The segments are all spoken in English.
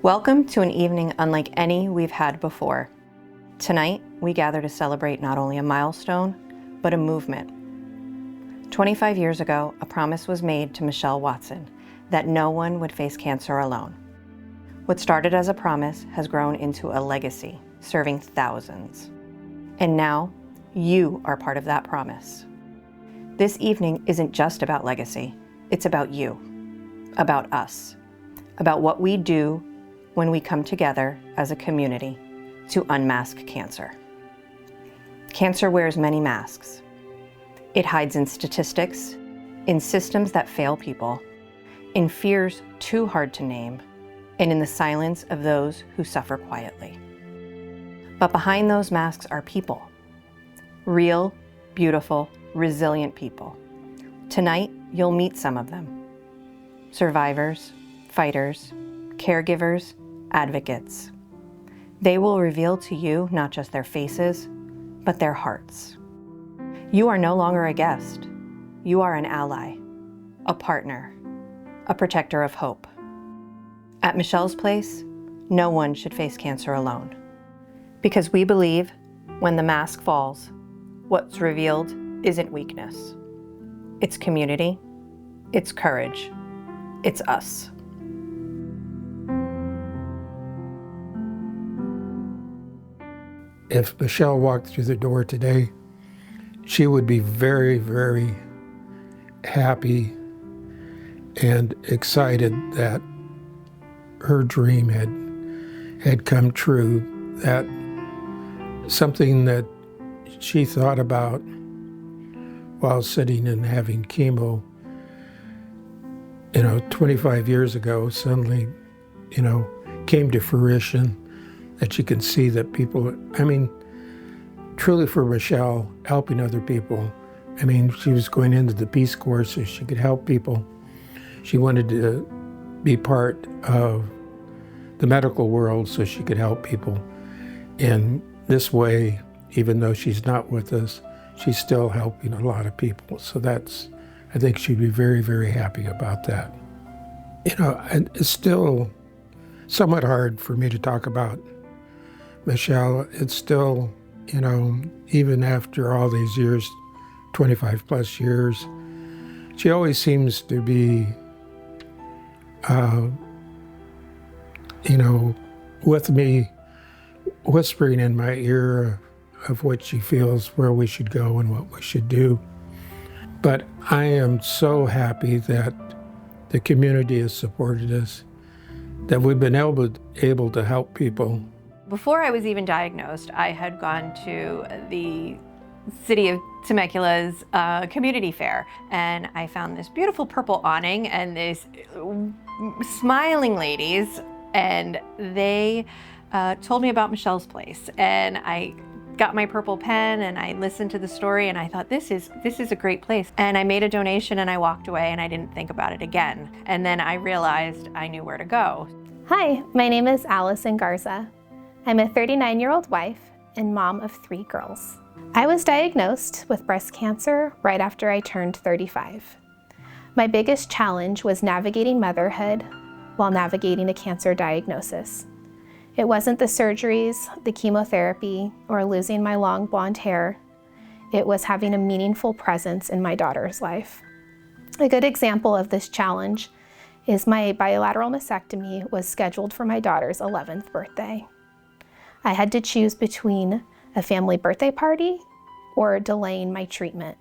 Welcome to an evening unlike any we've had before. Tonight, we gather to celebrate not only a milestone, but a movement. 25 years ago, a promise was made to Michelle Watson that no one would face cancer alone. What started as a promise has grown into a legacy, serving thousands. And now, you are part of that promise. This evening isn't just about legacy, it's about you, about us, about what we do when we come together as a community to unmask cancer. Cancer wears many masks. It hides in statistics, in systems that fail people, in fears too hard to name, and in the silence of those who suffer quietly. But behind those masks are people. Real, beautiful, resilient people. Tonight, you'll meet some of them. Survivors, fighters, caregivers, advocates. They will reveal to you not just their faces, but their hearts. You are no longer a guest. You are an ally, a partner, a protector of hope. At Michelle's Place, no one should face cancer alone. Because we believe when the mask falls, what's revealed isn't weakness. It's community, it's courage, it's us. If Michelle walked through the door today, she would be very, very happy and excited that her dream had come true, that something that she thought about while sitting and having chemo, 25 years ago, suddenly, came to fruition. That you can see that people, truly for Michelle, helping other people. She was going into the Peace Corps so she could help people. She wanted to be part of the medical world so she could help people. In this way, even though she's not with us, she's still helping a lot of people. So I think she'd be very, very happy about that. And it's still somewhat hard for me to talk about Michelle. It's still, even after all these years, 25 plus years, she always seems to be, with me, whispering in my ear of what she feels, where we should go and what we should do. But I am so happy that the community has supported us, that we've been able to help people. Before I was even diagnosed, I had gone to the city of Temecula's community fair, and I found this beautiful purple awning and these smiling ladies, and they told me about Michelle's Place, and I got my purple pen and I listened to the story, and I thought, this is a great place. And I made a donation and I walked away and I didn't think about it again. And then I realized I knew where to go. Hi, my name is Allison Garza. I'm a 39-year-old wife and mom of 3 girls. I was diagnosed with breast cancer right after I turned 35. My biggest challenge was navigating motherhood while navigating a cancer diagnosis. It wasn't the surgeries, the chemotherapy, or losing my long blonde hair. It was having a meaningful presence in my daughter's life. A good example of this challenge is my bilateral mastectomy was scheduled for my daughter's 11th birthday. I had to choose between a family birthday party or delaying my treatment.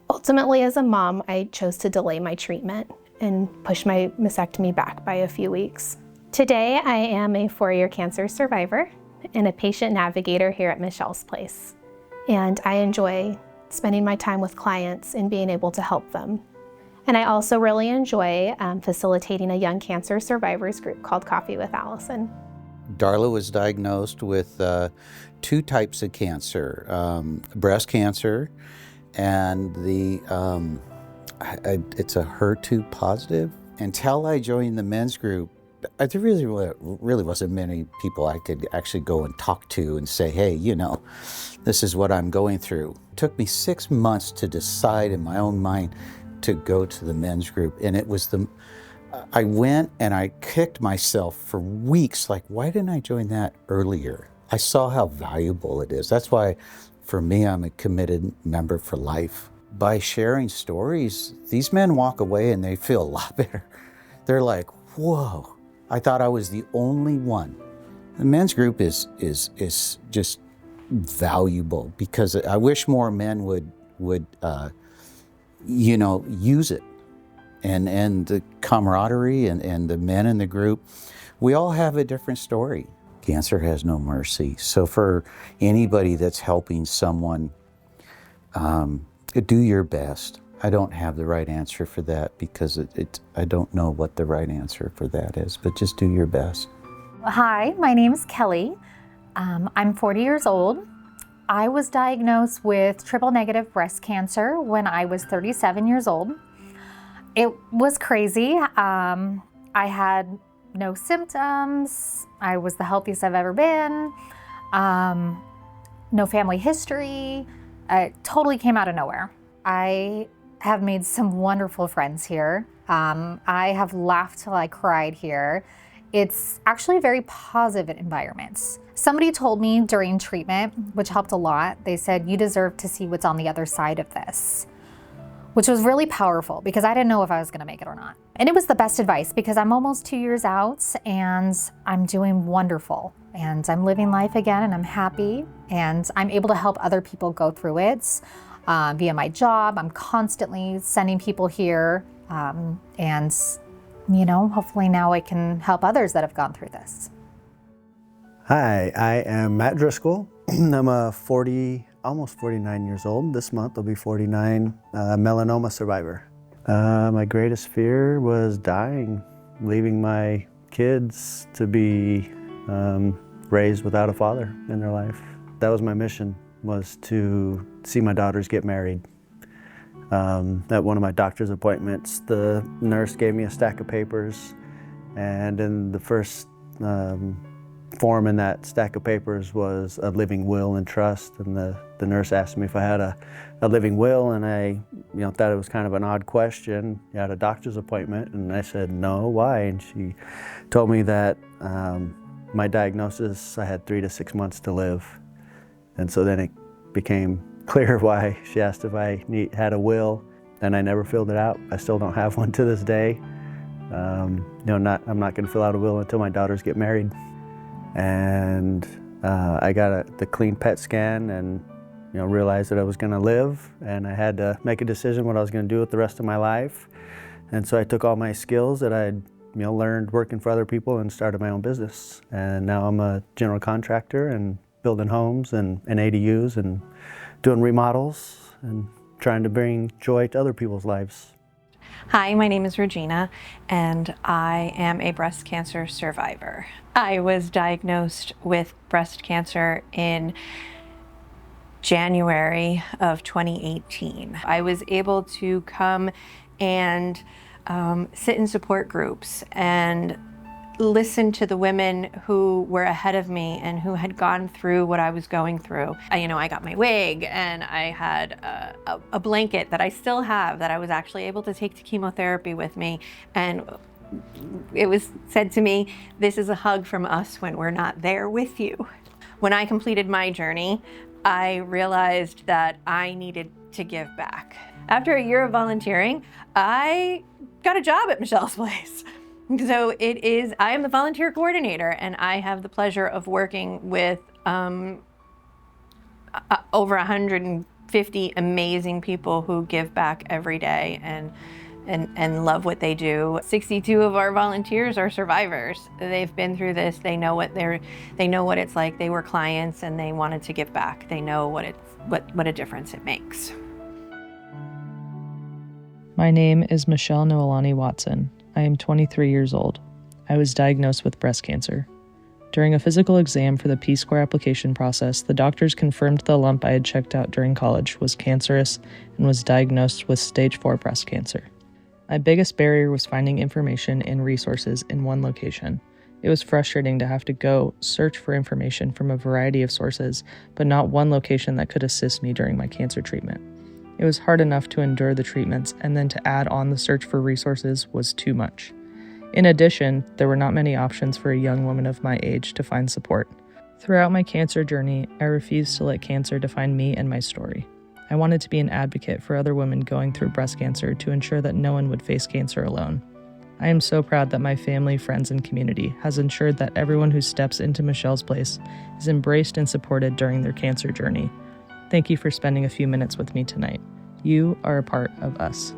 Ultimately, as a mom, I chose to delay my treatment and push my mastectomy back by a few weeks. Today, I am a 4-year cancer survivor and a patient navigator here at Michelle's Place. And I enjoy spending my time with clients and being able to help them. And I also really enjoy facilitating a young cancer survivors group called Coffee with Allison. Darla was diagnosed with 2 types of cancer, breast cancer, and it's a HER2 positive. Until I joined the men's group, there really wasn't many people I could actually go and talk to and say, hey, this is what I'm going through. It took me 6 months to decide in my own mind to go to the men's group, and it was I went and I kicked myself for weeks, like, why didn't I join that earlier? I saw how valuable it is. That's why, for me, I'm a committed member for life. By sharing stories, these men walk away and they feel a lot better. They're like, whoa, I thought I was the only one. The men's group is just valuable, because I wish more men would use it. And the camaraderie and the men in the group, we all have a different story. Cancer has no mercy. So for anybody that's helping someone, do your best. I don't have the right answer for that, because I don't know what the right answer for that is, but just do your best. Hi, my name's Kelly. I'm 40 years old. I was diagnosed with triple-negative breast cancer when I was 37 years old. It was crazy. I had no symptoms. I was the healthiest I've ever been. No family history. It totally came out of nowhere. I have made some wonderful friends here. I have laughed till I cried here. It's actually a very positive environment. Somebody told me during treatment, which helped a lot, they said, you deserve to see what's on the other side of this, which was really powerful, because I didn't know if I was gonna make it or not. And it was the best advice, because I'm almost 2 years out and I'm doing wonderful, and I'm living life again, and I'm happy, and I'm able to help other people go through it via my job. I'm constantly sending people here, and hopefully now I can help others that have gone through this. Hi, I am Matt Driscoll. I'm a almost 49 years old. This month I'll be 49, melanoma survivor. My greatest fear was dying, leaving my kids to be raised without a father in their life. That was my mission, was to see my daughters get married. At one of my doctor's appointments, the nurse gave me a stack of papers, and in the first form in that stack of papers was a living will and trust, and the nurse asked me if I had a living will, and I thought it was kind of an odd question at a doctor's appointment, and I said, no, why? And she told me that my diagnosis, I had 3 to 6 months to live. And so then it became clear why she asked if I had a will, and I never filled it out. I still don't have one to this day. I'm not going to fill out a will until my daughters get married. And I got the clean PET scan, and realized that I was going to live, and I had to make a decision what I was going to do with the rest of my life. And so I took all my skills that I'd learned working for other people and started my own business. And now I'm a general contractor and building homes and ADUs and doing remodels and trying to bring joy to other people's lives. Hi, my name is Regina, and I am a breast cancer survivor. I was diagnosed with breast cancer in January of 2018. I was able to come and sit in support groups and listen to the women who were ahead of me and who had gone through what I was going through. I got my wig, and I had a blanket that I still have that I was actually able to take to chemotherapy with me. And it was said to me, this is a hug from us when we're not there with you. When I completed my journey, I realized that I needed to give back. After a year of volunteering, I got a job at Michelle's place. So I am the volunteer coordinator, and I have the pleasure of working with over 150 amazing people who give back every day and love what they do. 62 of our volunteers are survivors. They've been through this. They know what it's like. They were clients and they wanted to give back. They know what a difference it makes. My name is Michelle Noelani Watson. I am 23 years old. I was diagnosed with breast cancer. During a physical exam for the P-square application process, the doctors confirmed the lump I had checked out during college was cancerous and was diagnosed with stage 4 breast cancer. My biggest barrier was finding information and resources in one location. It was frustrating to have to go search for information from a variety of sources, but not one location that could assist me during my cancer treatment. It was hard enough to endure the treatments, and then to add on the search for resources was too much. In addition, there were not many options for a young woman of my age to find support. Throughout my cancer journey, I refused to let cancer define me and my story. I wanted to be an advocate for other women going through breast cancer to ensure that no one would face cancer alone. I am so proud that my family, friends, and community has ensured that everyone who steps into Michelle's place is embraced and supported during their cancer journey. Thank you for spending a few minutes with me tonight. You are a part of us.